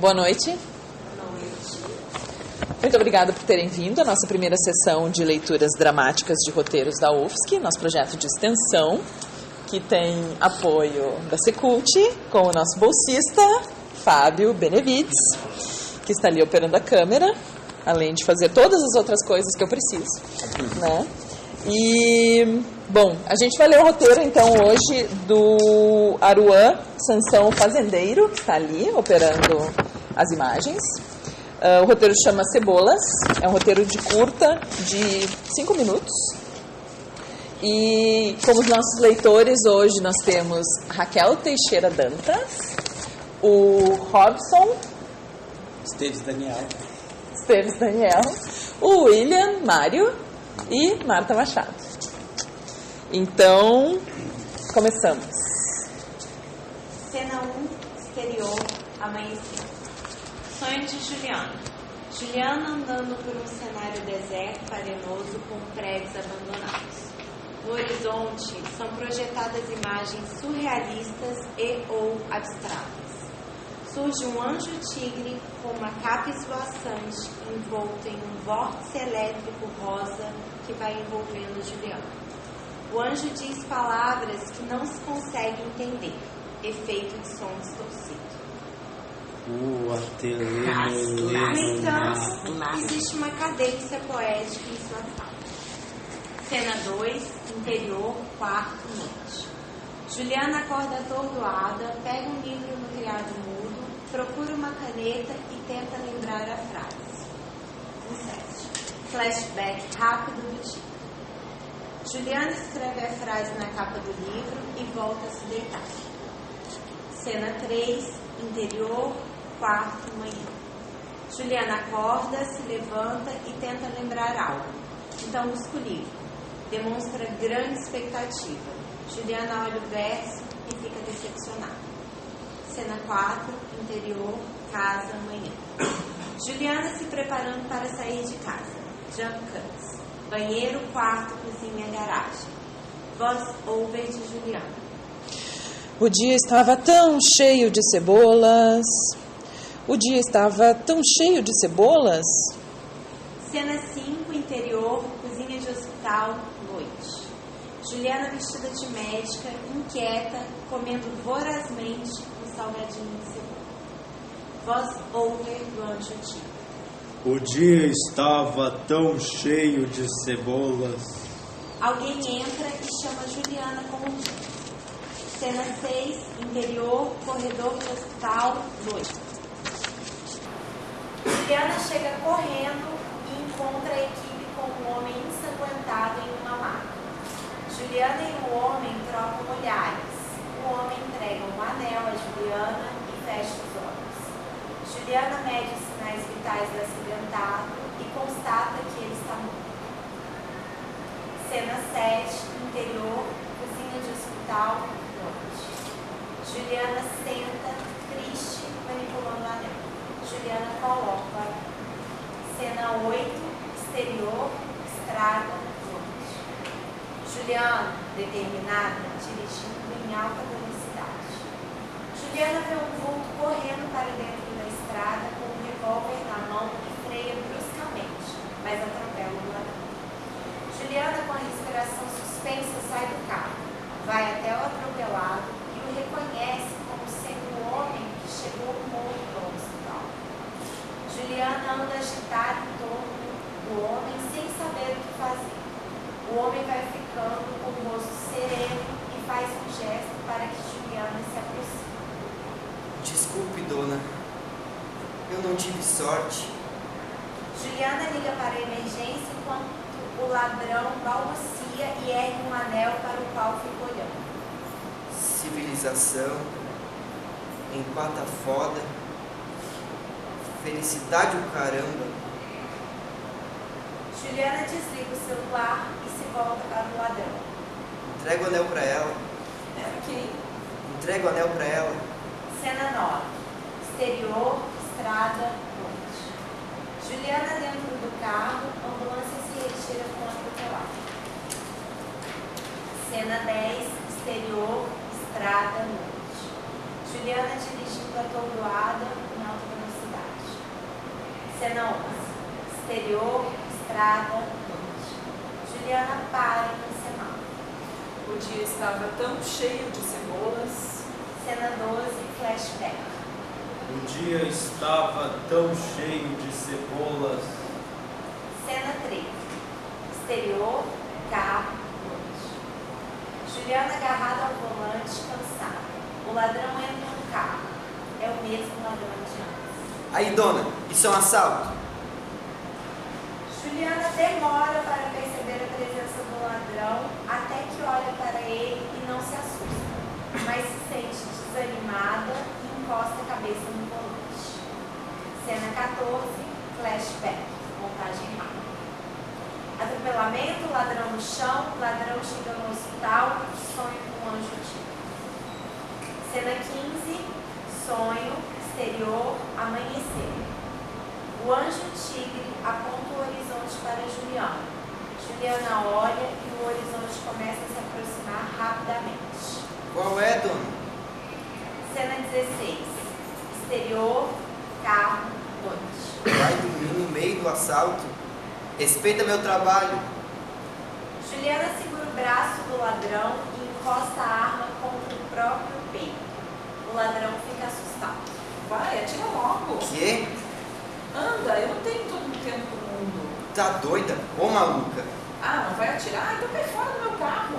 Boa noite. Muito obrigada por terem vindo à nossa primeira sessão de leituras dramáticas de roteiros da UFSC, nosso projeto de extensão, que tem apoio da Secult, com o nosso bolsista, Fábio Benevides, que está ali operando a câmera, além de fazer todas as outras coisas que eu preciso, né? E, bom, a gente vai ler o roteiro, então, hoje do Aruan Sansão Fazendeiro, que está ali operando as imagens. O roteiro chama Cebolas, é um roteiro de curta, de 5 minutos. E como os nossos leitores, hoje nós temos Raquel Teixeira Dantas, o Robson Esteves Daniel, o William Mário e Marta Machado. Então, começamos. Cena 1, exterior, amanhecer. Sonho de Juliana. Juliana andando por um cenário deserto, arenoso, com prédios abandonados. No horizonte são projetadas imagens surrealistas e ou abstratas. Surge um anjo-tigre com uma capa esvoaçante envolto em um vórtice elétrico rosa que vai envolvendo Juliana. O anjo diz palavras que não se consegue entender, efeito de som distorcido. No entanto, existe uma cadência poética em sua fala. Cena 2, interior, quarto, noite. Juliana acorda atordoada, pega um livro no criado mudo, procura uma caneta e tenta lembrar a frase. 17. Flashback rápido do dia. Juliana escreve a frase na capa do livro e volta a se deitar. Cena 3, interior, quarto, manhã. Juliana acorda, se levanta e tenta lembrar algo. Então busca o livro. Demonstra grande expectativa. Juliana olha o verso e fica decepcionada. Cena 4, interior, casa, manhã. Juliana se preparando para sair de casa. Jump cuts. Banheiro, quarto, cozinha, garagem. Voz over de Juliana. O dia estava tão cheio de cebolas. O dia estava tão cheio de cebolas. Cena 5, interior, cozinha de hospital, noite. Juliana vestida de médica, inquieta, comendo vorazmente um salgadinho de cebola. Voz over do anjo tigre. O dia estava tão cheio de cebolas. Alguém entra e chama Juliana com um dia. Cena 6, interior, corredor do hospital, noite. Juliana chega correndo e encontra a equipe com um homem ensanguentado em uma maca. Juliana e o homem trocam olhares. O homem entrega um anel a Juliana e fecha os olhos. Juliana mede os sinais vitais do acidentado e constata que ele está morto. Cena 7, interior, cozinha de hospital, noite. Juliana senta, triste, manipulando o anel. Juliana coloca. Cena 8, exterior, estrada, noite. Juliana, determinada, dirigindo em alta velocidade. Juliana vê um vulto correndo para dentro da estrada com um revólver na mão e freia bruscamente, mas atropela o ladrão. Juliana, com a respiração suspensa, sai do carro, vai até o atropelado e o reconhece como sendo o homem que chegou morto ao hospital. Juliana anda agitada em torno do homem sem saber o que fazer. O homem vai ficando com o rosto sereno e faz um gesto para que Juliana se aproxime. Desculpe, dona. Eu não tive sorte. Juliana liga para a emergência enquanto o ladrão balbucia e ergue um anel para o qual fica olhando. Civilização, empata foda, felicidade o caramba. Juliana desliga o celular e se volta para o ladrão. Entrega o anel pra ela. Ok. Entrega o anel pra ela. Cena 9. Exterior, estrada, noite. Juliana dentro do carro, ambulância se retira com a atropelado. Cena 10. Exterior, estrada, noite. Juliana dirigindo atordoada em alta velocidade. Cena 11. Exterior, estrada, noite. Juliana para em um semáforo. O dia estava tão cheio de cebolas. Cena 12, flashback. O dia estava tão cheio de cebolas. Cena 13. Exterior, carro, noite. Juliana agarrada ao volante, cansada. O ladrão entra no carro. É o mesmo ladrão de antes. Aí, dona, isso é um assalto? Juliana demora para perceber a presença do ladrão até que olha para ele e não se assusta, mas se sente desanimada e encosta a cabeça no volante. Cena 14, flashback, montagem rápida. Atropelamento, ladrão no chão, ladrão chega no hospital, sonho com um anjo tigre. Cena 15, sonho, exterior, amanhecer. O anjo tigre aponta o horizonte para Juliana. Juliana olha e o horizonte começa a se aproximar rapidamente. Qual é, dona? Cena 16. Exterior, carro, noite. Vai dormir no meio do assalto? Respeita meu trabalho. Juliana segura o braço do ladrão e encosta a arma contra o próprio peito. O ladrão fica assustado. Vai, atira logo. Quê? Anda, eu não tenho todo o tempo do mundo. Tá doida? Ô, maluca. Ah, não vai atirar? Então cai fora do meu carro.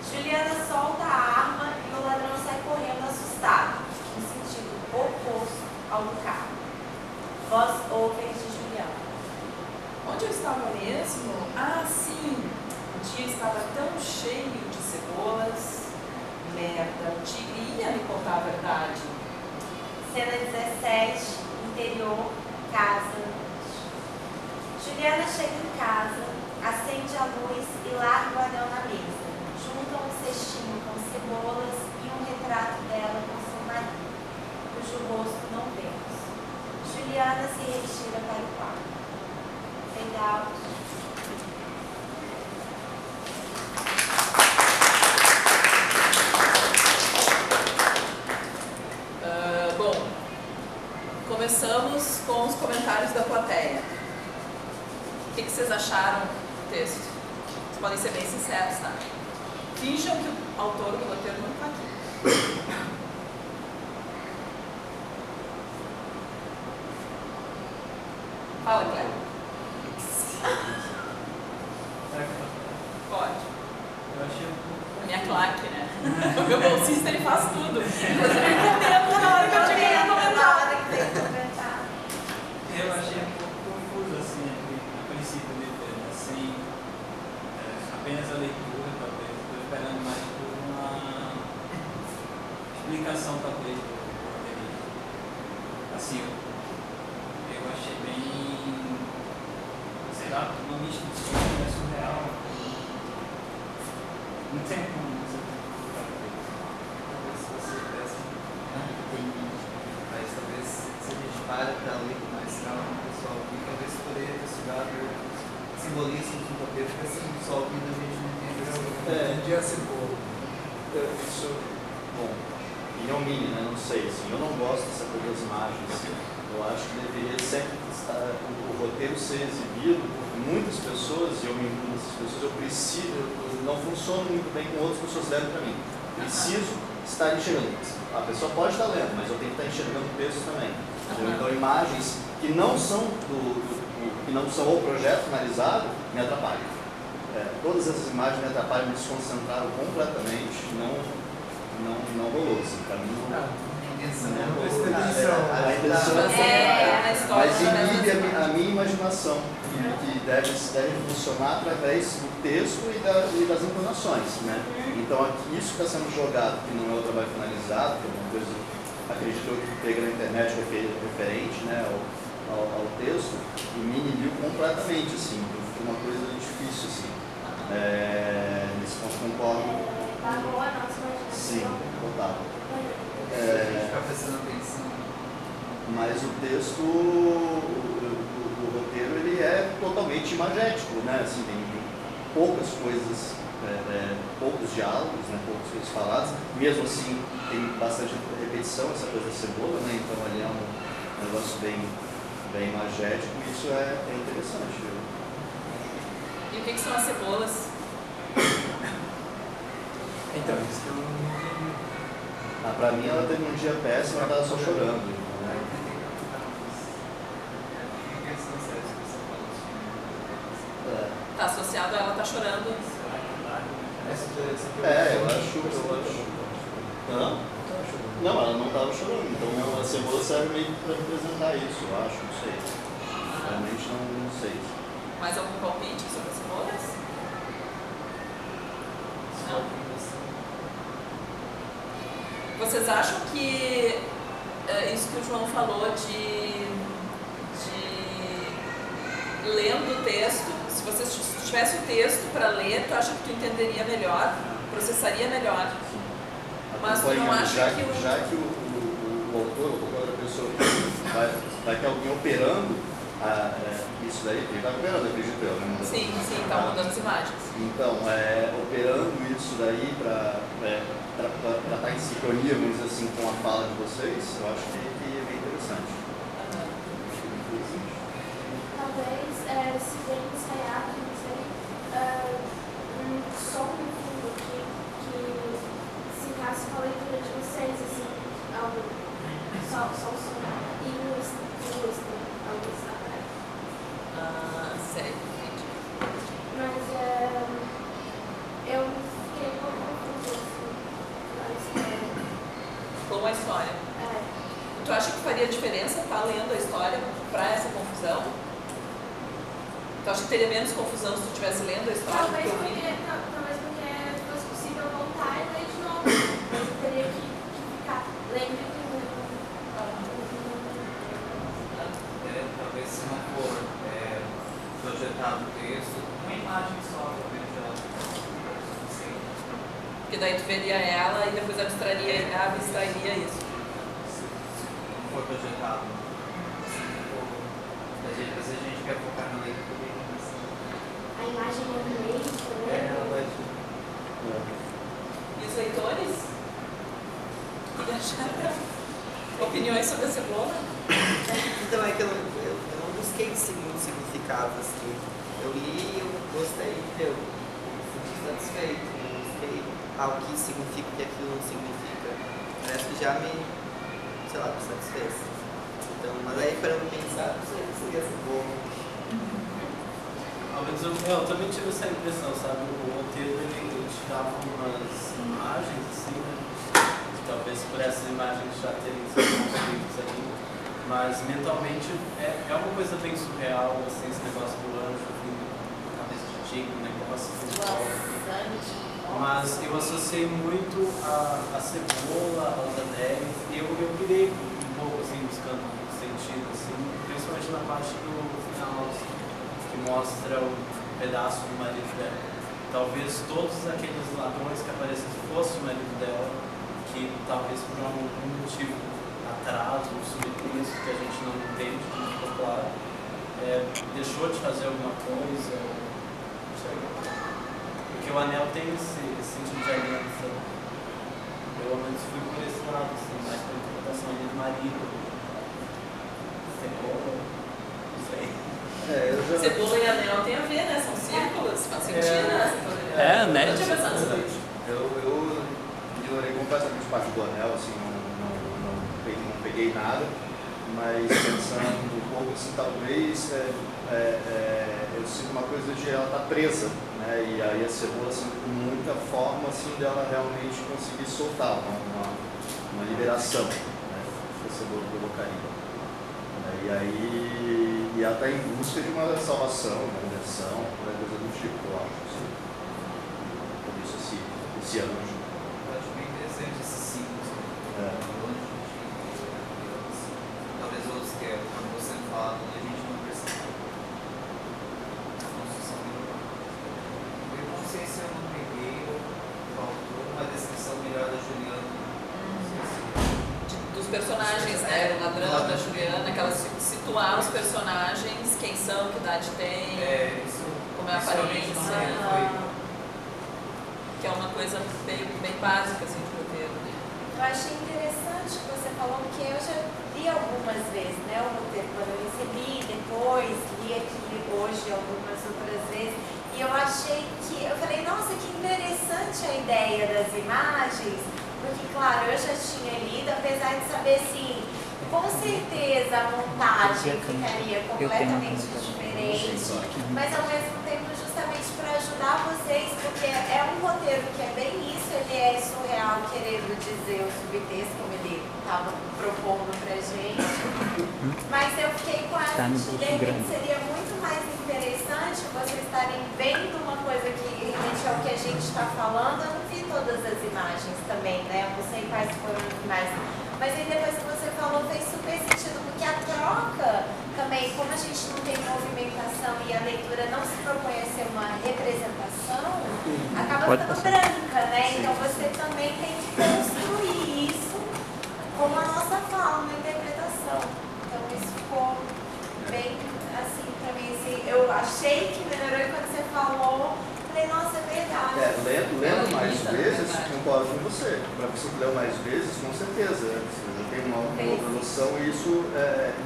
Juliana solta a arma e o ladrão sai correndo assustado, no sentido oposto ao do carro. Voz over de Juliana. Onde eu estava mesmo? Ah, sim. O dia estava tão cheio de cebolas. Merda, o tigre ia me contar a verdade. Cena 17, interior, casa, noite. Juliana chega em casa, acende a luz e larga o anel na mesa. Junta um cestinho com cebolas e um retrato dela com seu marido, cujo rosto não vemos. Juliana se retira para o quarto. Fade out. Bom, começamos com os comentários da plateia. O que vocês acharam do texto? Vocês podem ser bem sinceros, tá? Finjam que o autor do roteiro não está aqui. Fala, Cléber. Pode. Eu achei um pouco. A minha claque, né? O meu bolsista, ele faz tudo. Inclusive, ele comenta na hora que eu tive que Na comentar. hora que tem que comentar. Eu achei um pouco confuso, assim, a princípio de ver, assim, apenas a leitura, talvez. Estou esperando mais por uma explicação, talvez, do roteirista. Assim, eu achei bem, sei lá, uma mística de sonho, é surreal. Não tem como você Talvez se você tivesse mas talvez se a gente para para ler com mais calma, o pessoal aqui, talvez poderia ter estudado simbolismos do roteiro, porque assim, o pessoal ouvindo a gente não entendeu. Entendi a cebola. Isso, Bom, opinião minha, né? Não sei, assim, eu não gosto dessa coisa das imagens. Eu acho que deveria sempre estar, o roteiro ser exibido por muitas pessoas, e eu me incluo nessas pessoas, eu preciso, eu não funciono muito bem com outras pessoas lendo para mim. Preciso estar enxergando. A pessoa pode estar lendo, mas eu tenho que estar enxergando o texto também. Então imagens que não são que não são o projeto finalizado me atrapalham. Todas essas imagens me atrapalham, me desconcentraram completamente, não rolou, assim, para mim não. A intenção a história mas inibe a minha imaginação, que deve funcionar através do texto e das entonações, né? Então aqui, isso que está sendo jogado, que não é o trabalho finalizado, que é uma coisa, acredito eu, que pega na internet referente, né, ao texto, e me inibiu completamente, assim, foi uma coisa difícil, assim. Nesse ponto concordo. Sim, total. Ficar prestando atenção. Mas o texto, o roteiro, ele é totalmente imagético, né? Assim, tem poucas coisas, poucos diálogos, né? Poucas coisas faladas. Mesmo assim, tem bastante repetição, essa coisa da cebola, né? Então ali é um negócio bem bem imagético, e isso é interessante. E o que são as cebolas? Então, isso que eu não entendi. Pra mim ela teve um dia péssimo, ela estava só chorando. Né? Tá associado a ela tá chorando. Eu acho. Hã? Não, ela não estava chorando. Então a cebola serve meio para representar isso, eu acho, não sei. Realmente não sei. Mais algum palpite sobre as cebolas? Não? Vocês acham que isso que o João falou de lendo o texto, se você tivesse o texto para ler, tu acha que tu entenderia melhor, processaria melhor? Mas tu não acha já que que o autor, ou qualquer outra pessoa, vai ter alguém operando isso daí, ele está operando, acredito eu. Né? Sim, está mudando as imagens. Então, operando isso daí para estar em sincronia, vamos dizer assim, com a fala de vocês, eu acho que é bem interessante. Talvez, se bem ensaiado, não sei, um som no fundo que se encaixe com a leitura de vocês, assim, algo, só o som, e ilustra, algo está Sei, entendi. Mas eu fiquei um pouco confusa, assim, Com a história. Tu acha que faria diferença estar lendo a história para essa confusão? Tu acha que teria menos confusão se tu estivesse lendo a história? Talvez porque fosse possível voltar e ler de novo. Mas eu teria que ficar lendo e lendo. Talvez se não for projetado o texto, uma imagem só, talvez já não sei. Porque daí tu veria ela e depois abstrairia isso. Se não for projetado, às vezes a gente quer focar na leitura. A imagem é no meio também. E os leitores? O que acharam? Opiniões sobre a cebola? Então, é que eu não busquei muito significado, assim. Eu li e eu gostei, eu me senti satisfeito. Não busquei algo que significa que aquilo não significa. Parece que já me, sei lá, me satisfez. Então, mas aí, para eu pensar, não sei se seria cebola. Ao menos eu também tive essa impressão, sabe? O roteiro ele te dava umas imagens assim, né? Talvez por essas imagens já terem sido construídas ali, mas mentalmente é uma coisa bem surreal, assim, esse negócio do anjo vindo na cabeça de tigre, negócio mas eu associei muito a cebola, aos anéis, e eu pirei um pouco assim, buscando sentido, assim, principalmente na parte do final, assim, que mostra o pedaço do marido dela. Talvez todos aqueles ladrões que aparecem fossem o marido dela, que talvez por algum motivo, atraso, subtexto que a gente não entende, não ficou claro, deixou de fazer alguma coisa, não sei. Porque o anel tem esse sentido de aliança. Eu, ao menos, fui por esse lado, assim, mais pela interpretação ali do marido. Cebola, não sei. Cebola e anel tem a ver, né? São círculos, faz sentido, né? né? Eu tinha pensado nisso. Eu ignorei completamente parte do anel, assim, não peguei nada, mas pensando um pouco assim, talvez eu sinto uma coisa de ela estar presa, né? E aí a cebola assim, com muita forma assim, dela realmente conseguir soltar uma liberação, né? Que a cebola provocaria. E aí ela está em busca de uma salvação, uma redenção, qualquer coisa do tipo, eu acho. Assim. Por isso esse anjo. Eu acho bem interessante esses símbolos. Talvez outros que quando você fala e a gente não percebe. Eu não sei se eu não peguei ou faltou uma descrição melhor da Juliana. Dos personagens, né? O ladrão, da Juliana, aquela situar os personagens, quem são, que idade tem, como é a aparência. Que é uma coisa bem básica assim, de roteiro. Eu achei interessante o que você falou, porque eu já li algumas vezes, né, o roteiro quando eu recebi, depois li aqui hoje algumas outras vezes, e eu achei que, eu falei, nossa, que interessante a ideia das imagens, porque, claro, eu já tinha lido, apesar de saber, assim, com certeza a montagem ficaria completamente diferente, mas ao mesmo tempo justamente para ajudar vocês, porque é um roteiro que é bem isso, ele é surreal, querendo dizer o subtexto, como ele estava propondo pra gente, mas eu fiquei com a ideia que seria muito mais interessante vocês estarem vendo uma coisa que realmente é o que a gente está falando. Eu não vi todas as imagens também, né? Eu não sei quais foram as imagens, mas aí depois que você falou fez super sentido, porque a troca também, como a gente não tem movimentação e a leitura não se propõe a ser uma representação, acaba ficando branca, né? Então você também tem que construir isso com a nossa fala, uma interpretação. Então isso ficou bem assim pra mim, assim, eu achei que melhorou e quando você falou, falei, nossa, é verdade. Lendo mais vezes, concordo com você. Para você ler mais vezes, com certeza. Você tem uma outra noção e isso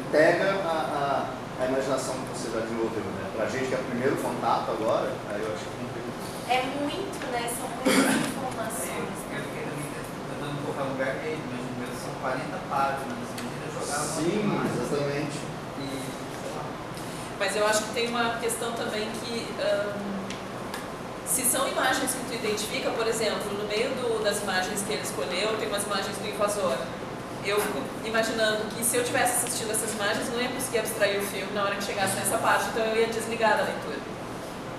integra a imaginação que você vai desenvolvendo. Né? Para a gente que é o primeiro contato agora, aí eu acho que não tem. É muito, né? São muitas informações. Eu fiquei também tentando colocar um lugar que são 40 páginas. Sim, exatamente. Mas eu acho que tem uma questão também que, se são imagens que tu identifica, por exemplo, no meio das imagens que ele escolheu, tem umas imagens do invasor. Eu fico imaginando que se eu tivesse assistido essas imagens, não ia conseguir abstrair o filme na hora que chegasse nessa parte, então eu ia desligar da leitura.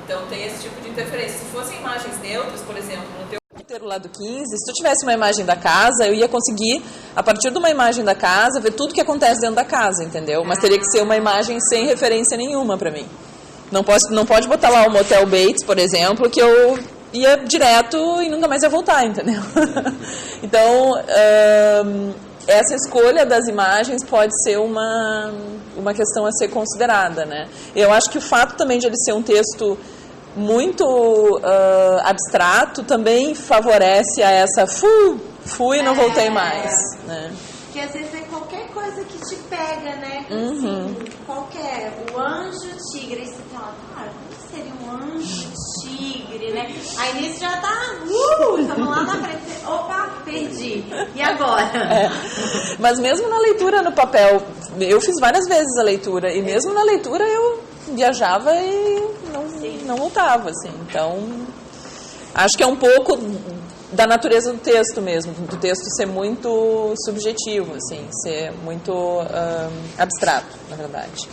Então tem esse tipo de interferência. Se fossem imagens neutras, por exemplo, no teu roteiro lá do 15, se tu tivesse uma imagem da casa, eu ia conseguir, a partir de uma imagem da casa, ver tudo que acontece dentro da casa, entendeu? Mas teria que ser uma imagem sem referência nenhuma pra mim. Não pode botar lá o Motel Bates, por exemplo, que eu ia direto e nunca mais ia voltar, entendeu? Então, essa escolha das imagens pode ser uma questão a ser considerada, né? Eu acho que o fato também de ele ser um texto muito abstrato também favorece a essa fui e não voltei mais, né? Que às vezes é qualquer coisa que te pega, né? Assim, qualquer, o anjo tigre, aí você fala, cara, como seria um anjo tigre, né? Aí nisso já tá, estamos lá na frente, opa, perdi, e agora? Mas mesmo na leitura no papel, eu fiz várias vezes a leitura, e mesmo na leitura eu viajava e não voltava, assim. Então, acho que é um pouco da natureza do texto mesmo, do texto ser muito subjetivo, assim, ser muito abstrato, na verdade.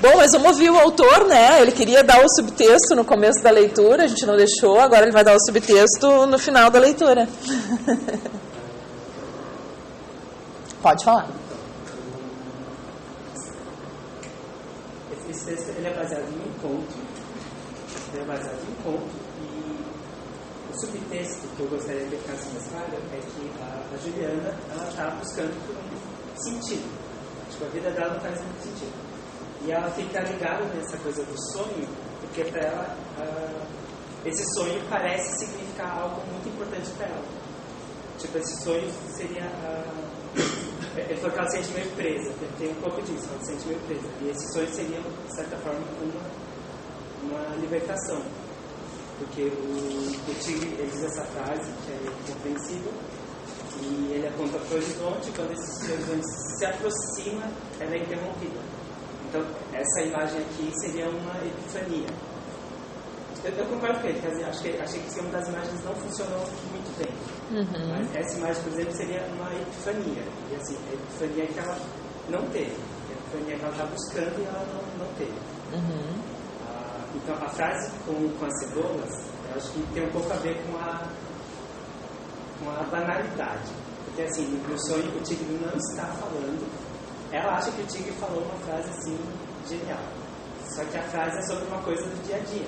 Bom, mas vamos ouvir o autor, né? Ele queria dar o subtexto no começo da leitura, a gente não deixou, agora ele vai dar o subtexto no final da leitura. Pode falar. Esse texto ele é baseado em um conto. Ele é baseado em um conto e o subtexto que eu gostaria que ficasse mais claro é que a Juliana, ela está buscando por um sentido. Tipo, a vida dela não faz muito sentido. E ela fica ligada nessa coisa do sonho, porque para ela esse sonho parece significar algo muito importante para ela. Tipo, esse sonho seria ele falou que ela se sente meio presa, tem um pouco disso, ela se sente meio presa. E esse sonho seria, de certa forma, uma libertação. Porque o tigre, ele diz essa frase, que é incompreensível, e ele aponta para o horizonte, quando esse horizonte se aproxima, ela é interrompida. Então, essa imagem aqui seria uma epifania. Eu concordo com ele, quer dizer, achei que uma das imagens não funcionou muito bem. Mas essa imagem, por exemplo, seria uma epifania. E assim, a epifania que ela não teve. A epifania que ela está buscando e ela não teve. Então, a frase com as cebolas, eu acho que tem um pouco a ver com a banalidade. Porque assim, no sonho o tigre não está falando. Ela acha que o tigre falou uma frase assim, genial. Só que a frase é sobre uma coisa do dia a dia.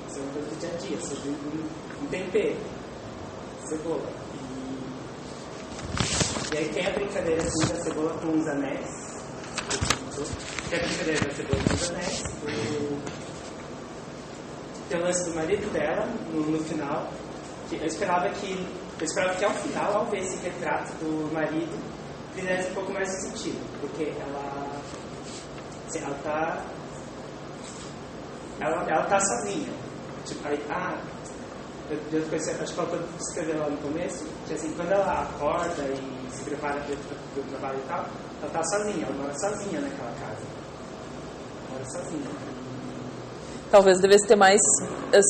Sobre uma coisa do dia a dia, sobre um tempero. Cebola. E aí tem a brincadeira assim, da cebola com os anéis. Tem a brincadeira da cebola com os anéis. Tem o lance do marido dela, no final. Que eu esperava que ao final, ao ver esse retrato do marido, fizesse um pouco mais de sentido, porque ela tá sozinha. Tipo, aí, acho que ela escreveu lá no começo, que assim, quando ela acorda e se prepara para o trabalho e tal, ela tá sozinha, ela mora sozinha naquela casa. Mora sozinha. Talvez devesse ter mais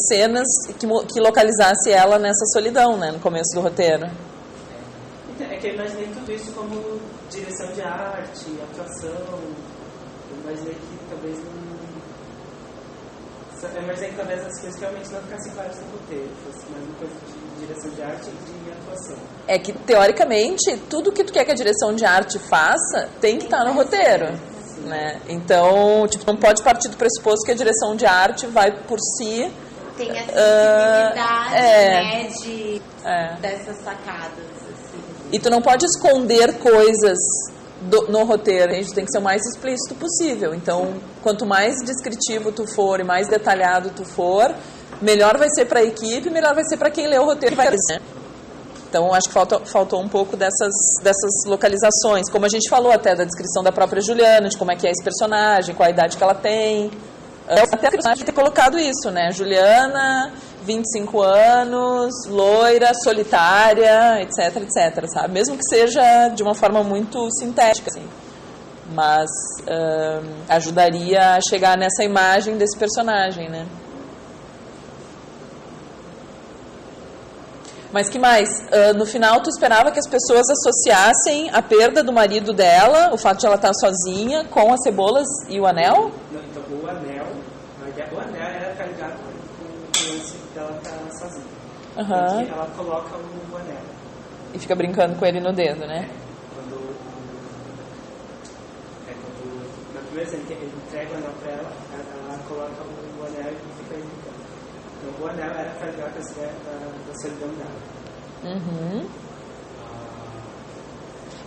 cenas que localizasse ela nessa solidão, né, no começo do roteiro. Então, é que eu imaginei tudo isso como direção de arte, atuação. Eu imaginei que talvez Eu imaginei que talvez as coisas realmente não ficassem claras no roteiro, fosse mais uma coisa de direção de arte e de atuação. É que, teoricamente, tudo que tu quer que a direção de arte faça tem que estar no roteiro. Né? Então, tipo, não pode partir do pressuposto que a direção de arte vai por si... Tem a sensibilidade, né, dessas sacadas. Assim. E tu não pode esconder coisas no roteiro, a gente tem que ser o mais explícito possível. Então, quanto mais descritivo tu for e mais detalhado tu for, melhor vai ser para a equipe, melhor vai ser para quem lê o roteiro. Né? Então, acho que faltou um pouco dessas localizações. Como a gente falou até da descrição da própria Juliana, de como é que é esse personagem, qual a idade que ela tem. Até a personagem ter colocado isso, né? Juliana, 25 anos, loira, solitária, etc, etc, sabe? Mesmo que seja de uma forma muito sintética, assim. Mas ajudaria a chegar nessa imagem desse personagem, né? Mas que mais? No final, tu esperava que as pessoas associassem a perda do marido dela, o fato de ela estar sozinha, com as cebolas e o anel? Não, então, o anel era carregado com o lance dela estar sozinha. Uhum. Ela coloca o anel. E fica brincando com ele no dedo, né? Quando na primeira cena que ele entrega o anel pra ela coloca o anel e fica aí brincando. Então, o anel era carregado com essa ideia da solidão dela. Uhum.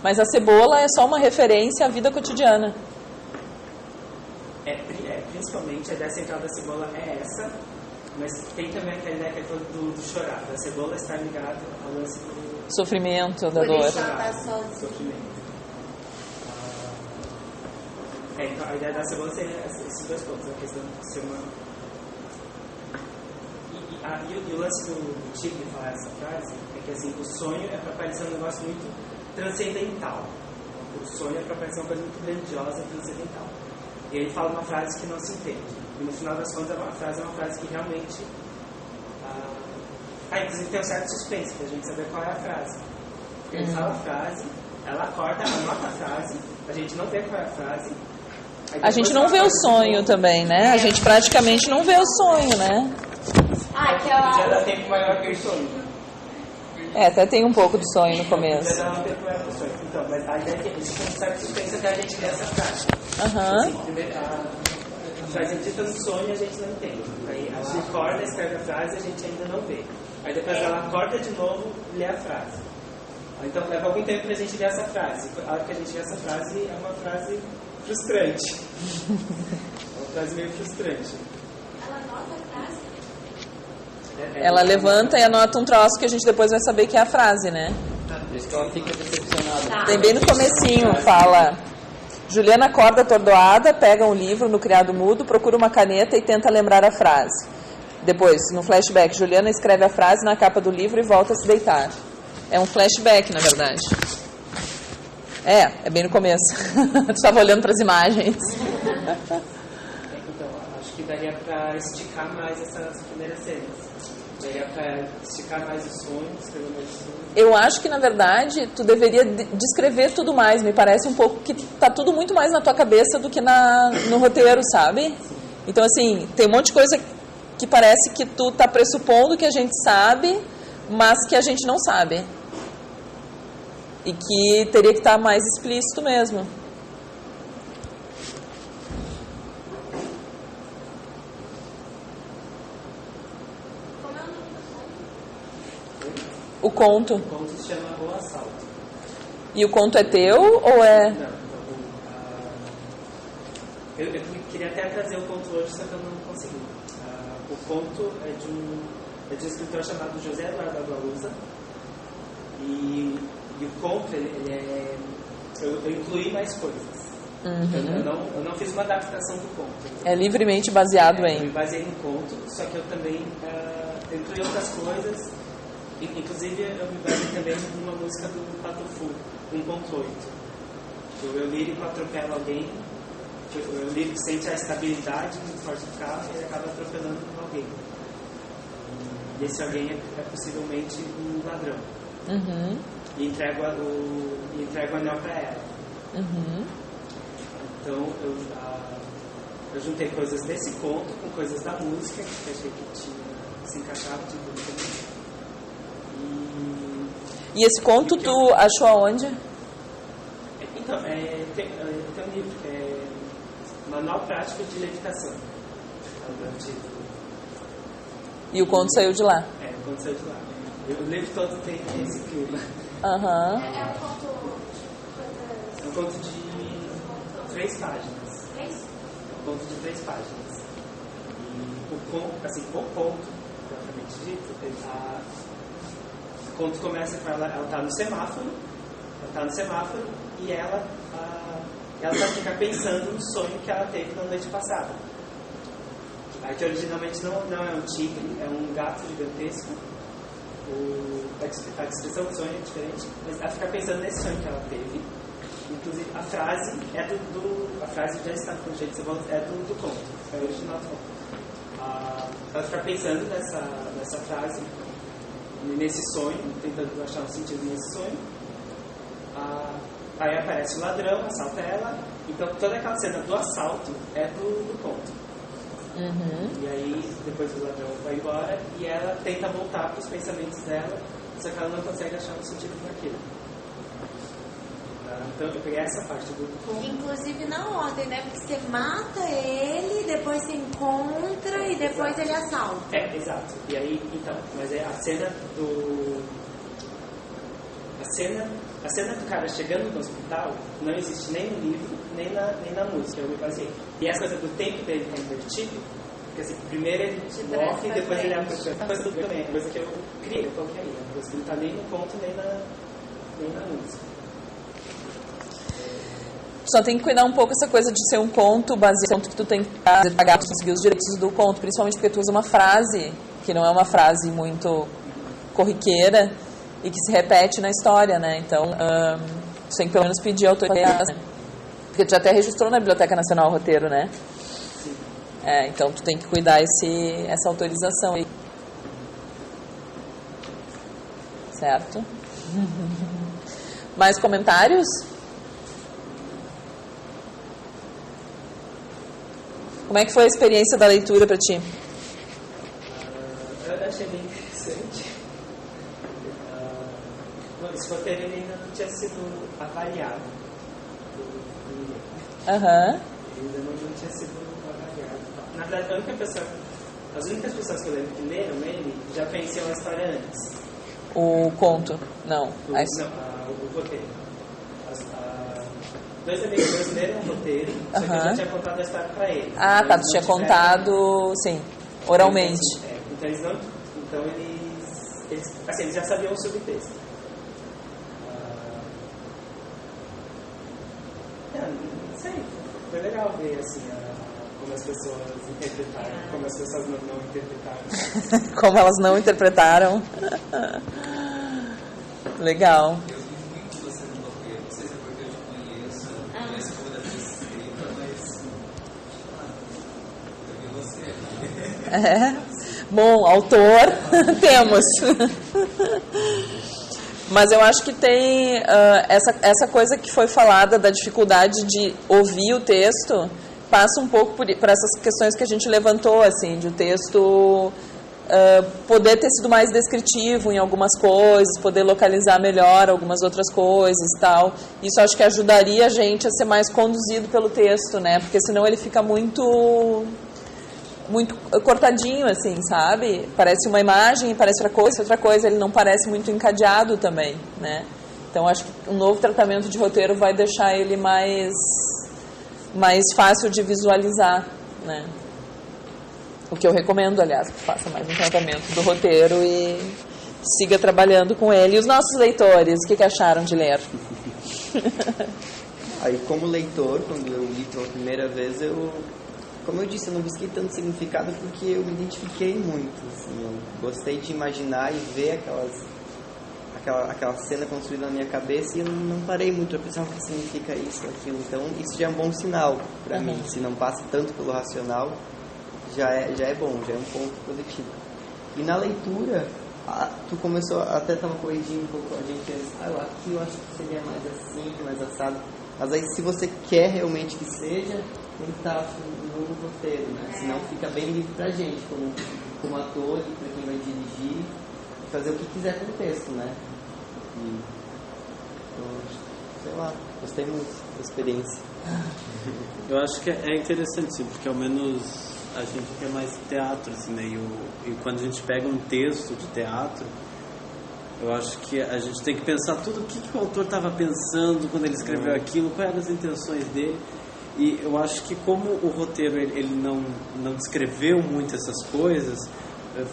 Mas a cebola é só uma referência à vida cotidiana. Principalmente a ideia central da cebola é essa, mas tem também aquela ideia que é do chorar. A cebola está ligada ao lance do sofrimento, da por dor. Isso ela tá sozinha. Sofrimento. Então a ideia da cebola seria esses dois pontos, a questão de ser uma... E o lance do Tigre falar essa frase é que assim, o sonho é para parecer um negócio muito transcendental. O sonho é para parecer uma coisa muito grandiosa, transcendental. E ele fala uma frase que não se entende. E no final das contas, a frase é uma frase que realmente... inclusive tem um certo suspense pra gente saber qual é a frase. Porque ele fala a frase, ela acorda, anota a frase, a gente não vê qual é a frase. A gente não vê o sonho também, né? A gente praticamente não vê o sonho, né? Já dá tempo maior que o sonho. Até tem um pouco do sonho no começo. Já dá um tempo maior que o sonho. Então, mas a ideia é que existe um certo suspense até a gente ver essa frase. Aham. A frase dita no sonho a gente não entende. Aí ela acorda, escreve a frase e a gente ainda não vê. Aí depois ela acorda de novo e lê a frase. Então leva algum tempo pra gente ver essa frase. A hora que a gente vê essa frase é uma frase frustrante. É uma frase meio frustrante. Ela anota a frase? Ela levanta e anota um troço que a gente depois vai saber que é a frase, né? Por isso que ela fica decepcionada. Tem bem no comecinho, fala... Juliana acorda atordoada, pega um livro no criado mudo, procura uma caneta e tenta lembrar a frase. Depois, no flashback, Juliana escreve a frase na capa do livro e volta a se deitar. É um flashback, na verdade. É bem no começo. Tu estava olhando para as imagens. Então, acho que daria para esticar mais essas primeiras cenas. Daria para esticar mais os sonhos, escrever mais os sonhos. Eu acho que, na verdade, tu deveria descrever tudo mais. Me parece um pouco que tá tudo muito mais na tua cabeça do que no roteiro, sabe? Então, assim, tem um monte de coisa que parece que tu tá pressupondo que a gente sabe, mas que a gente não sabe. E que teria que estar mais explícito mesmo. O conto. O conto se chama O Assalto. E o conto é teu ou é... Não, eu queria até trazer o conto hoje, só que eu não consegui. O conto é de um escritor chamado José Eduardo Agualusa. E o conto, ele eu incluí mais coisas. Eu não fiz uma adaptação do conto. É livremente baseado Eu em... me baseei no conto, só que eu também incluí outras coisas. Inclusive, eu me baseei também numa música do Pato Fu, 1.8. O lírico atropela alguém, o lírico sente a estabilidade muito forte do carro e ele acaba atropelando alguém. E esse alguém é possivelmente um ladrão. E entrega o anel para ela. Então eu juntei coisas desse conto com coisas da música, que achei que se encaixava de tudo. E esse conto tu achou aonde? Então, tem um livro, Manual Prático de Levitação. E o conto saiu de lá? O conto saiu de lá. O livro todo tem esse clima. É um conto de 3 páginas. Um conto de 3 páginas. E o conto, propriamente dito, o conto começa com ela está no semáforo. E ela vai ficar pensando no sonho que ela teve na noite passada. Que originalmente não é um tigre, é um gato gigantesco. A descrição do sonho é diferente, mas ela fica pensando nesse sonho que ela teve. Inclusive, a frase a frase já está com o jeito que você falou, é do conto, é o original do conto. Ela fica pensando nessa frase, nesse sonho, tentando achar um sentido nesse sonho. Aí aparece o ladrão, assalta ela. Então toda aquela cena do assalto é do conto. E aí depois o ladrão vai embora e ela tenta voltar para os pensamentos dela, só que ela não consegue achar um sentido para aquilo. Então eu peguei essa parte do conto. Inclusive na ordem, né? Porque você mata ele, depois você encontra e depois ele assalta. Exato. E aí, então, mas é a cena do cara chegando no hospital não existe nem no livro, nem na música, eu me baseei. E essa coisa do tempo dele tá invertido, porque assim, primeiro ele morre e depois ele abre a coisa do também, coisa que eu criei, eu coloquei aí, coisa que não tá nem no conto, nem na música. Só tem que cuidar um pouco essa coisa de ser um conto baseado que tu tem que pagar para conseguir os direitos do conto, principalmente porque tu usa uma frase que não é uma frase muito corriqueira e que se repete na história, né? Então, tu tem que pelo menos pedir autoridade, né? Porque tu já até registrou na Biblioteca Nacional o roteiro, né? Sim. Então tu tem que cuidar essa autorização aí. Certo? Mais comentários? Como é que foi a experiência da leitura para ti? Eu achei bem interessante. Esse roteiro ainda não tinha sido avaliado. Aham. Ainda não tinha sido avaliado. Na verdade, as únicas pessoas que eu lembro que leram ele já conheciam a história antes. O conto? Não. O roteiro. Dois amigos meus leram o roteiro, só que eu já tinha contado a história pra eles. Tá, tu tinha contado, sim, oralmente. Então eles já sabiam o subtexto. Não sei, foi legal ver assim, como as pessoas interpretaram, como as pessoas não interpretaram. Como elas não interpretaram. Legal. Eu vi muito você no roteiro, não sei se é porque eu te conheço como da sua escrita, mas eu vi você. Bom, autor, temos. Mas eu acho que tem essa coisa que foi falada da dificuldade de ouvir o texto, passa um pouco por essas questões que a gente levantou, assim, de o texto poder ter sido mais descritivo em algumas coisas, poder localizar melhor algumas outras coisas e tal. Isso acho que ajudaria a gente a ser mais conduzido pelo texto, né? Porque senão ele fica muito cortadinho, assim, sabe? Parece uma imagem, parece outra coisa, ele não parece muito encadeado também, né? Então, acho que um novo tratamento de roteiro vai deixar ele mais fácil de visualizar, né? O que eu recomendo, aliás, que faça mais um tratamento do roteiro e siga trabalhando com ele. E os nossos leitores, o que acharam de ler? Aí, como leitor, quando eu li pela primeira vez, como eu disse, eu não busquei tanto significado porque eu me identifiquei muito, assim, eu gostei de imaginar e ver aquela cena construída na minha cabeça e eu não parei muito para pensar o que significa isso, aquilo. Então, isso já é um bom sinal para mim. Se não passa tanto pelo racional, já é bom, já é um ponto positivo. E na leitura, tu começou, até estava corrigindo um pouco a gente antes, aqui eu acho que seria mais assim, mais assado. Mas aí, se você quer realmente que seja, tem que estar no roteiro, né? Senão fica bem livre pra gente, como ator e pra quem vai dirigir, fazer o que quiser com o texto, né? Então, sei lá, gostei muito da experiência. Eu acho que é interessante, sim, porque ao menos a gente quer mais teatro, assim, né? E quando a gente pega um texto de teatro, eu acho que a gente tem que pensar tudo o que o autor estava pensando quando ele escreveu aquilo, quais eram as intenções dele. E eu acho que como o roteiro ele não descreveu muito essas coisas,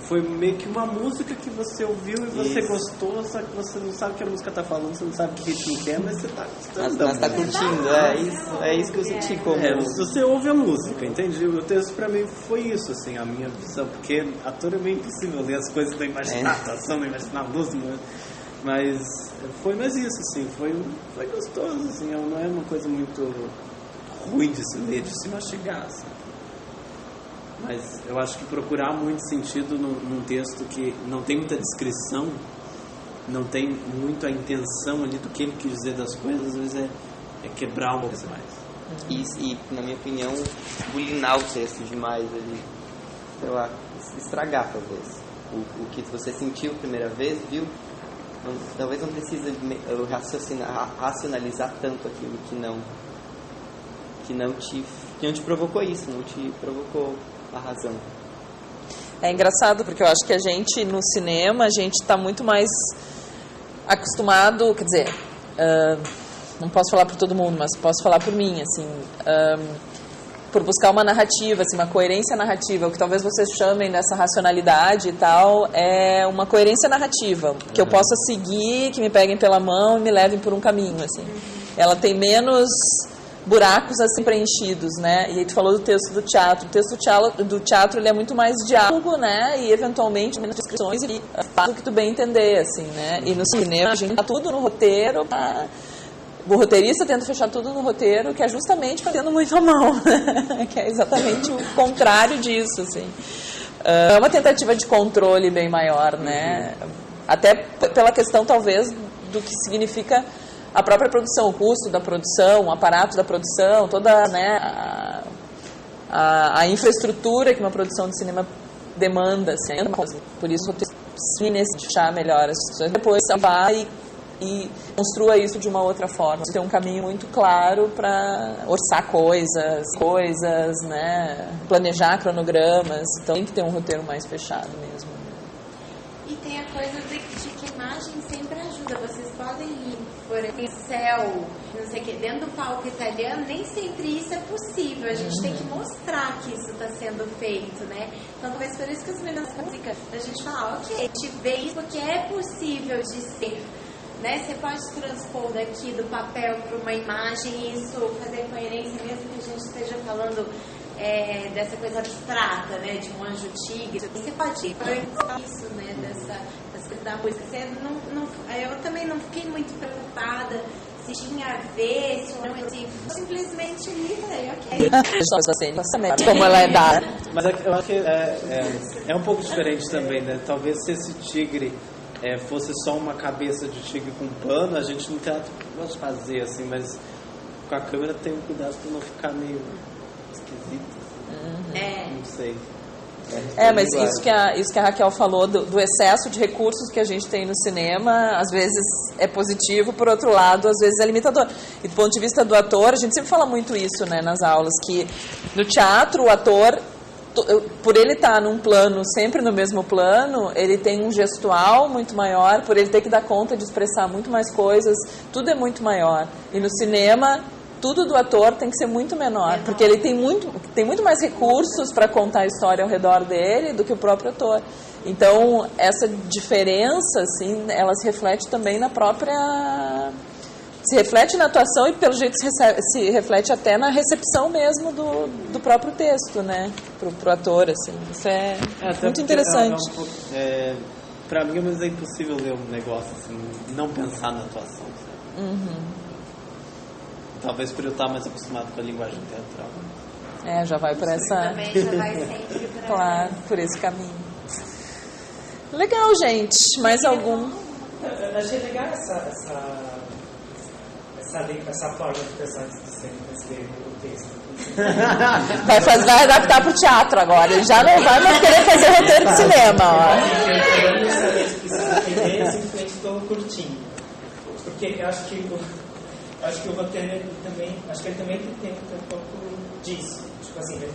foi meio que uma música que você ouviu e você gostou, só que você não sabe o que a música está falando, você não sabe que ritmo que é, mas você está gostando. Mas está curtindo, é isso que eu senti como... você ouve a música, entende? O texto para mim foi isso, assim, a minha visão, porque ator é meio impossível ler as coisas, não imaginar a atuação, não imaginar a luz, mas foi mais isso, assim, foi gostoso, assim, não é uma coisa muito ruim de se ler, de se mastigar, assim. Mas eu acho que procurar muito sentido num texto que não tem muita descrição, não tem muito a intenção ali do que ele quis dizer das coisas, às vezes é quebrar um pouco mais. E, na minha opinião, bulinar o texto demais ali, sei lá, estragar talvez. O que você sentiu a primeira vez, viu? Talvez não precise racionalizar tanto aquilo que não te provocou isso, não te provocou a razão. É engraçado, porque eu acho que a gente, no cinema, a gente está muito mais acostumado, quer dizer, não posso falar por todo mundo, mas posso falar por mim, assim, por buscar uma narrativa, assim, uma coerência narrativa, o que talvez vocês chamem dessa racionalidade e tal, é uma coerência narrativa, que eu possa seguir, que me peguem pela mão e me levem por um caminho, assim. Ela tem menos buracos assim preenchidos, né? E aí tu falou do texto do teatro. O texto do teatro ele é muito mais diálogo, né? E eventualmente menos descrições e faz o que tu bem entender, assim, né? E no cinema a gente tá tudo no roteiro, o roteirista tenta fechar tudo no roteiro, que é justamente fazendo muito a mão, né? Que é exatamente o contrário disso, assim. É uma tentativa de controle bem maior, né? Até pela questão, talvez, do que significa a própria produção, o custo da produção, o aparato da produção, toda, né, a infraestrutura que uma produção de cinema demanda, assim, por isso o cine deixar melhor as discussões. Depois você vai e construa isso de uma outra forma. Você tem um caminho muito claro para orçar coisas, né, planejar cronogramas, então tem que ter um roteiro mais fechado mesmo. E tem a coisa de que a imagem sempre ajuda. Vocês podem ir por céu, não sei o que, dentro do palco italiano, nem sempre isso é possível. A gente tem que mostrar que isso está sendo feito, né? Então, talvez por isso que as meninas música, a gente fala, ok, a gente vê isso porque é possível de ser, né? Você pode transpor daqui do papel para uma imagem e isso fazer coerência, mesmo que a gente esteja falando dessa coisa abstrata, né, de um anjo tigre. Você pode ir isso, né, dessa coisa da música. Eu também não fiquei muito preocupada se tinha a ver, se não, assim, simplesmente li, ok. Como ela é dada. Mas eu acho que é um pouco diferente também, né? Talvez se esse tigre fosse só uma cabeça de tigre com pano, a gente no teatro pode fazer assim, mas com a câmera tem um cuidado para não ficar meio esquisito. Não sei. Mas isso que a Raquel falou do excesso de recursos que a gente tem no cinema, às vezes é positivo, por outro lado, às vezes é limitador. E do ponto de vista do ator, a gente sempre fala muito isso, né, nas aulas, que no teatro o ator, por ele estar num plano, sempre no mesmo plano, ele tem um gestual muito maior, por ele ter que dar conta de expressar muito mais coisas, tudo é muito maior. E no cinema, tudo do ator tem que ser muito menor, porque ele tem muito mais recursos para contar a história ao redor dele do que o próprio ator. Então, essa diferença, assim, ela se reflete também na própria se reflete na atuação e pelo jeito se reflete até na recepção mesmo do próprio texto, né? Pro ator, assim. Isso é muito interessante. Pra mim, mas é impossível ler um negócio assim, não pensar na atuação. Talvez por eu estar mais acostumado com a linguagem teatral. Já vai por essa... Também já vai sempre pra... Claro, por esse caminho. Legal, gente. Mais algum? Eu achei legal essa forma de pensar de você escrever o texto. Vai adaptar pro teatro agora. Ele já não vai mais querer fazer roteiro de cinema. Eu não sabia se precisa entender, simplesmente estou curtindo. Porque eu acho que o roteiro ele também tem um pouco disso. Tipo assim, ele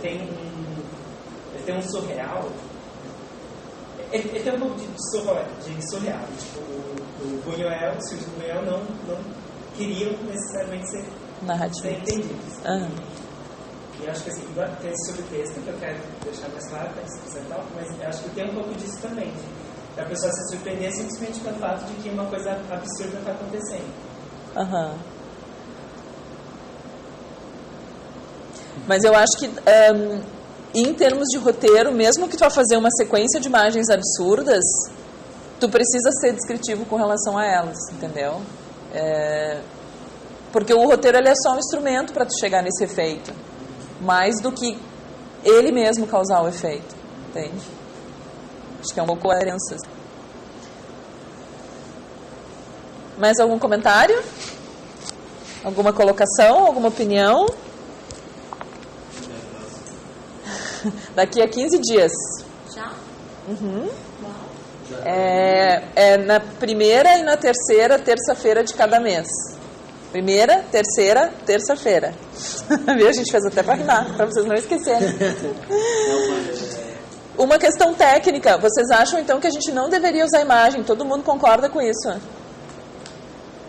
tem um surreal. Ele tem um pouco de surreal. Tipo, o Buñuel, os filmes do Buñuel não queriam necessariamente ser entendidos. E eu acho que assim, tem esse subtexto que eu quero deixar mais claro, mas eu acho que tem um pouco disso também. Da pessoa se surpreender simplesmente pelo fato de que uma coisa absurda está acontecendo. Mas eu acho que em termos de roteiro, mesmo que tu vá fazer uma sequência de imagens absurdas, tu precisa ser descritivo com relação a elas, entendeu? Porque o roteiro ele é só um instrumento para tu chegar nesse efeito, mais do que ele mesmo causar o efeito, entende? Acho que é uma coerência. Mais algum comentário? Alguma colocação? Alguma opinião? Daqui a 15 dias. Já? Na primeira e na terceira terça-feira de cada mês. Primeira, terceira, terça-feira. Viu? A gente fez até para rimar, para vocês não esquecerem. Uma questão técnica. Vocês acham, então, que a gente não deveria usar imagem? Todo mundo concorda com isso?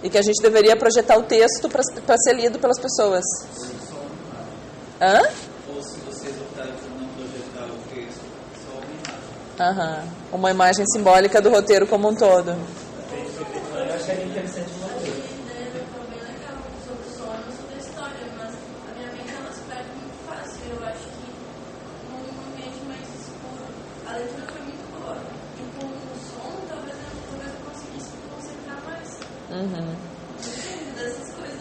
E que a gente deveria projetar o texto para ser lido pelas pessoas? Ou se vocês optarem por não projetar o texto, só uma imagem. Uma imagem simbólica do roteiro como um todo. Eu acharia interessante uma coisa. Sobre o sonho, sobre a história, mas a minha mente ela se perde muito fácil. Eu acho que num ambiente mais escuro, a leitura foi muito boa. E com o som, talvez eu conseguisse me concentrar mais. Dessas coisas,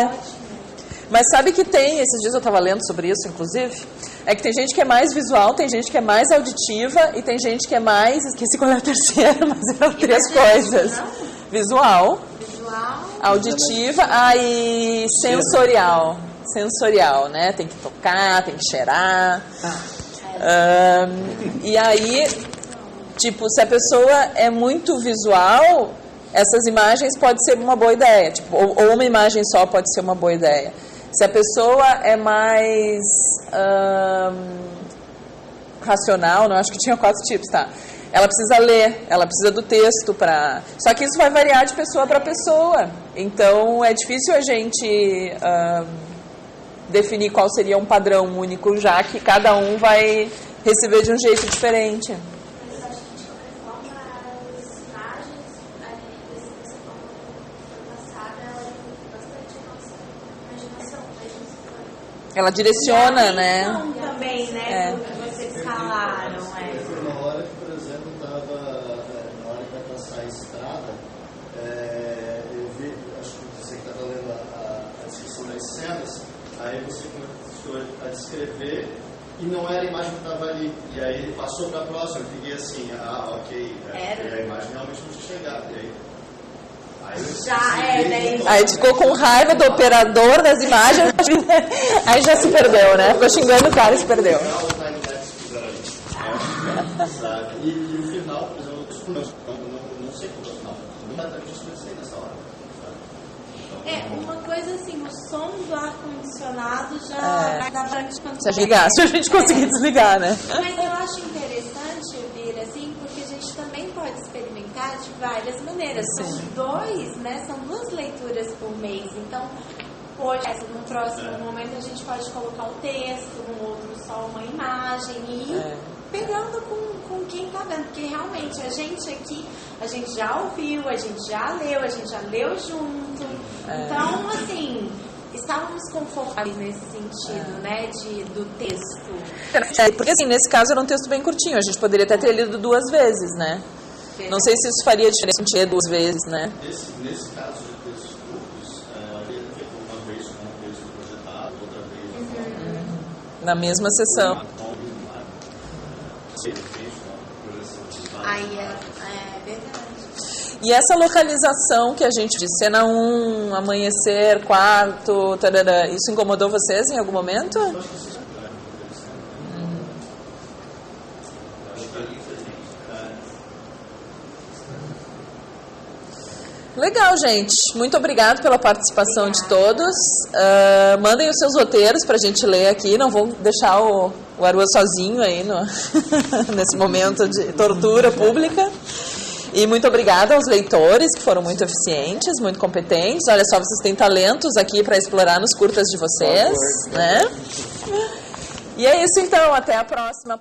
Ótimo. Mas sabe que tem, esses dias eu estava lendo sobre isso, inclusive, é que tem gente que é mais visual, tem gente que é mais auditiva e tem gente que é mais, esqueci qual é a terceira, mas eram três coisas. Visual, auditiva, e sensorial. Sensorial, né? Tem que tocar, tem que cheirar. E aí, tipo, se a pessoa é muito visual, essas imagens pode ser uma boa ideia. Tipo, ou uma imagem só pode ser uma boa ideia. Se a pessoa é mais racional, não acho que tinha 4 tipos, tá? Ela precisa ler, ela precisa do texto para. Só que isso vai variar de pessoa para pessoa. Então é difícil a gente definir qual seria um padrão único, já que cada um vai receber de um jeito diferente. Mas acho que de qualquer forma as imagens ali dessa forma passada, ela ajuda bastante a nossa imaginação. Ela direciona, né? Também, né? Do que vocês falaram, Na hora que, por exemplo, na hora que vai passar a estrada, eu vi, acho que você que estava lendo a descrição das cenas, aí você começou a descrever e não era a imagem que estava ali. E aí ele passou para a próxima, eu fiquei assim, ok, a imagem realmente não tinha chegado. E aí, Aí ficou com raiva do operador das imagens, aí já se perdeu, né? Ficou xingando o cara e se perdeu. E o final, por exemplo, não sei como é o final. Não dá pra gente nessa hora. Uma coisa assim, o som do ar-condicionado já dá pra gente Se a gente conseguir desligar, né? Mas eu acho interessante vir assim, porque a gente também pode experimentar de várias maneiras. São são 2 leituras por mês. Então, hoje, no próximo momento, a gente pode colocar um texto, no outro só uma imagem e pegando com quem tá vendo, porque realmente a gente aqui, a gente já ouviu, a gente já leu junto. Então, assim, estávamos confortáveis nesse sentido, né, do texto. Porque assim, nesse caso era um texto bem curtinho, a gente poderia até ter lido 2 vezes, né? Não sei se isso faria diferença ler 2 vezes, né? Nesse caso de textos curtos, havia feito uma vez com o texto projetado, outra vez Na mesma sessão. Aí é verdade. E essa localização que a gente disse, cena 1, amanhecer, quarto, tarará, isso incomodou vocês em algum momento? Legal, gente. Muito obrigado pela participação de todos. Mandem os seus roteiros para a gente ler aqui. Não vou deixar o Arua sozinho aí nesse momento de tortura pública. E muito obrigada aos leitores, que foram muito eficientes, muito competentes. Olha só, vocês têm talentos aqui para explorar nos curtas de vocês, né? E é isso então, até a próxima.